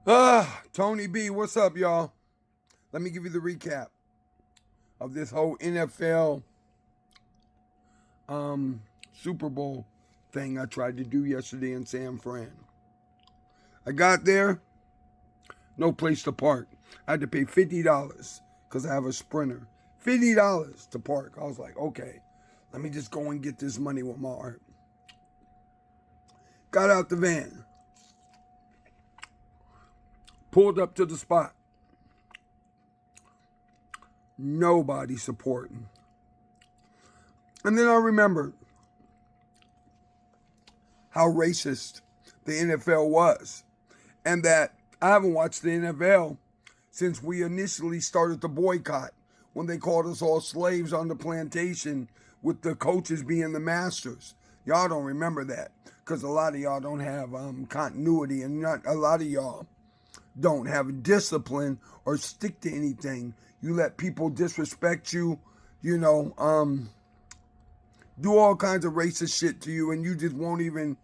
Tony B, what's up, y'all? Let me give you the recap of this whole N.F.L. Super Bowl thing I tried to do yesterday in San Fran. I got there, no place to park. I had to pay $50 because I have a Sprinter. $50 to park. I was like, okay, let me just go and get this money with my art. Got out the van, pulled up to the spot. Nobody supporting. And then I remembered how racist the NFL was. And that I haven't watched the NFL since we initially started the boycott, when they called us all slaves on the plantation with the coaches being the masters. Y'all don't remember that because a lot of y'all don't have continuity, and not a lot of y'all don't have discipline or stick to anything. You let people disrespect you, do all kinds of racist shit to you, and you won't even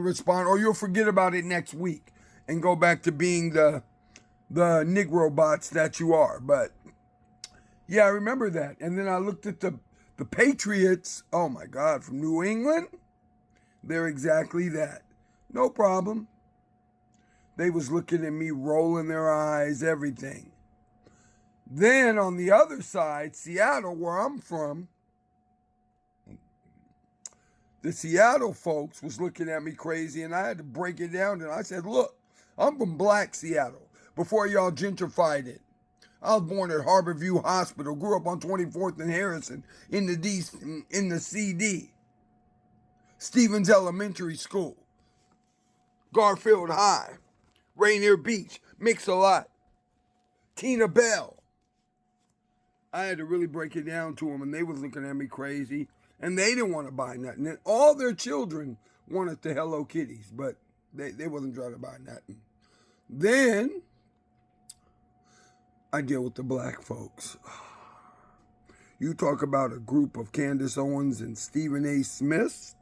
respond, or you'll forget about it next week and go back to being the Negro bots that you are. But yeah, I remember that. And then I looked at the Patriots, oh my God, from New England. They're exactly that. No problem. They was looking at me, rolling their eyes, everything. Then on the other side, Seattle, where I'm from, the Seattle folks was looking at me crazy, and I had to break it down. And I said, look, I'm from Black Seattle, before y'all gentrified it. I was born at Harborview Hospital, grew up on 24th and Harrison in the CD. Stevens Elementary School, Garfield High, Rainier Beach, Mix-a-Lot, Tina Bell. I had to really break it down to them, and they was looking at me crazy, and they didn't want to buy nothing. And all their children wanted the Hello Kitties, but they wasn't trying to buy nothing. Then I deal with the black folks. You talk about a group of Candace Owens and Stephen A. Smiths.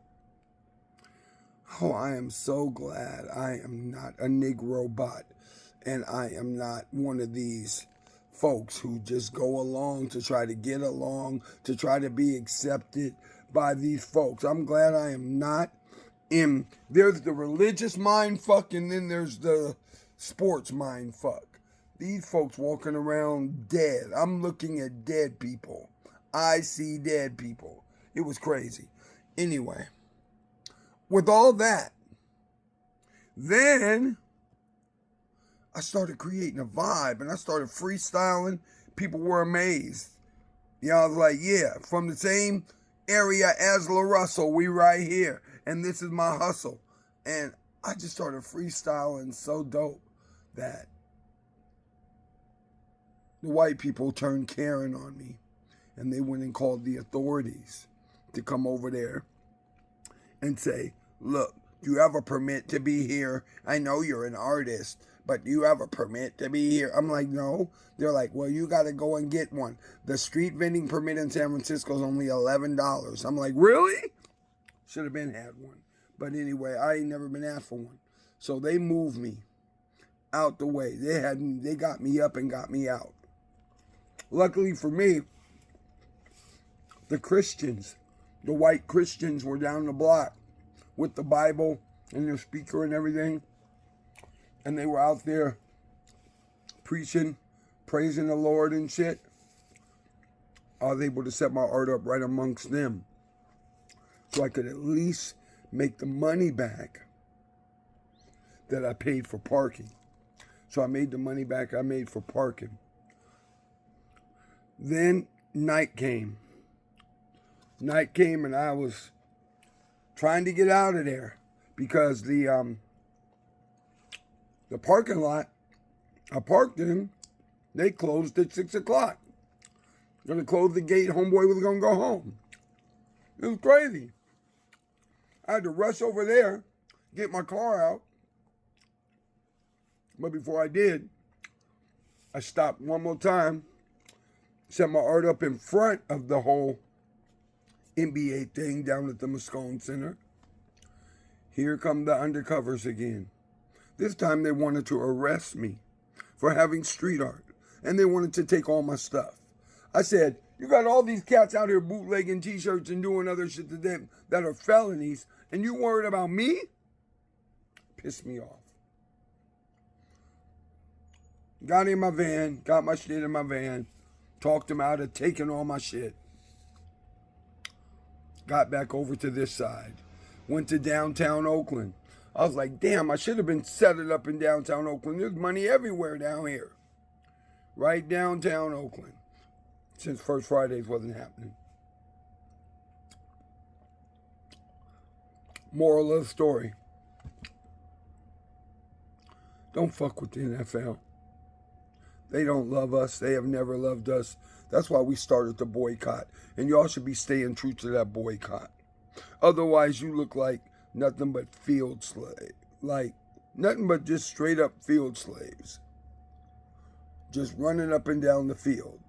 Oh, I am so glad I am not a Negro bot, and I am not one of these folks who just go along to try to get along, to try to be accepted by these folks. I'm glad I am not in. There's the religious mind fuck, and then there's the sports mind fuck. These folks walking around dead. I'm looking at dead people. I see dead people. It was crazy. Anyway, with all that, then I started creating a vibe, and I started freestyling. People were amazed. I was like, yeah, from the same area as La Russell, we right here, and this is my hustle. And I just started freestyling so dope that the white people turned Karen on me, and they went and called the authorities to come over there and say, look, do you have a permit to be here? I know you're an artist, but do you have a permit to be here? I'm like, no. They're like, well, you got to go and get one. The street vending permit in San Francisco is only $11. I'm like, really? Should have been had one. But anyway, I ain't never been asked for one. So they moved me out the way. They got me up and got me out. Luckily for me, the Christians, the white Christians, were down the block with the Bible and their speaker and everything. And they were out there preaching, praising the Lord and shit. I was able to set my art up right amongst them, so I could at least make the money back that I paid for parking. So I made the money back I made for parking. Then night came. Night came, and I was trying to get out of there because the parking lot I parked in, they closed at 6 o'clock. Gonna close the gate, homeboy was gonna go home. It was crazy. I had to rush over there, get my car out. But before I did, I stopped one more time, set my art up in front of the whole NBA thing down at the Moscone Center. Here come the undercovers again. This time they wanted to arrest me for having street art, and they wanted to take all my stuff. I said, you got all these cats out here bootlegging t-shirts and doing other shit to them that are felonies, and you worried about me? Pissed me off. Got in my van, got my shit in my van, talked them out of taking all my shit. Got back over to this side. Went to downtown Oakland. I was like, damn, I should have been set it up in downtown Oakland. There's money everywhere down here. Right downtown Oakland. Since First Fridays wasn't happening. Moral of the story. Don't fuck with the N.F.L. They don't love us. They have never loved us. That's why we started the boycott. And y'all should be staying true to that boycott. Otherwise, you look like nothing but field slave. Like, nothing but just straight up field slaves. Just running up and down the field.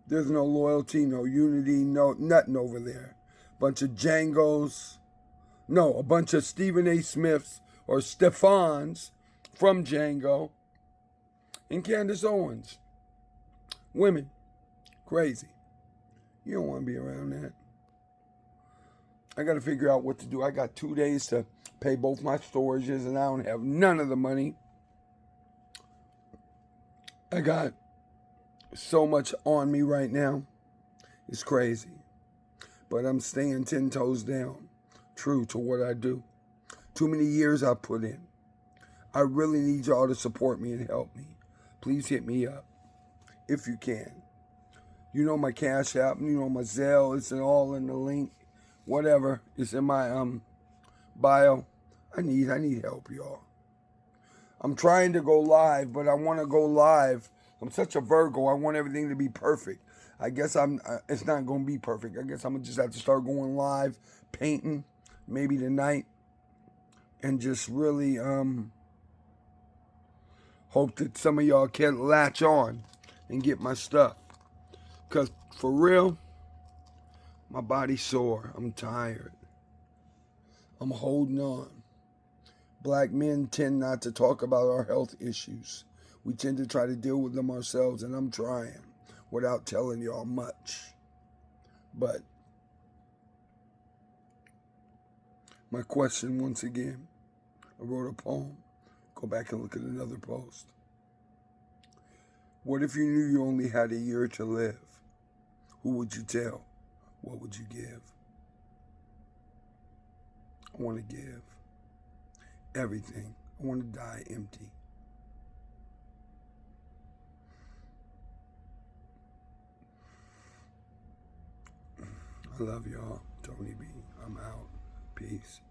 There's no loyalty, no unity, no nothing over there. Bunch of Django's. No, a bunch of Stephen A. Smiths or Stephans from Django. And Candace Owens. Women. Crazy. You don't want to be around that. I got to figure out what to do. I got 2 days to pay both my storages, and I don't have none of the money. I got so much on me right now. It's crazy. But I'm staying 10 toes down. True to what I do. Too many years I put in. I really need y'all to support me and help me. Please hit me up if you can. You know my Cash App, you know my Zelle, it's all in the link. Whatever, it's in my bio. I need help, y'all. I'm trying to go live, but I want to go live. I'm such a Virgo. I want everything to be perfect. I guess it's not going to be perfect. I guess I'm going to just have to start going live, painting, maybe tonight, and just really hope that some of y'all can latch on and get my stuff. Because for real, my body's sore. I'm tired. I'm holding on. Black men tend not to talk about our health issues. We tend to try to deal with them ourselves, and I'm trying without telling y'all much. But my question once again, I wrote a poem. Go back and look at another post. What if you knew you only had a year to live? Who would you tell? What would you give? I want to give everything. I want to die empty. I love y'all. Tony B. I'm out. Peace.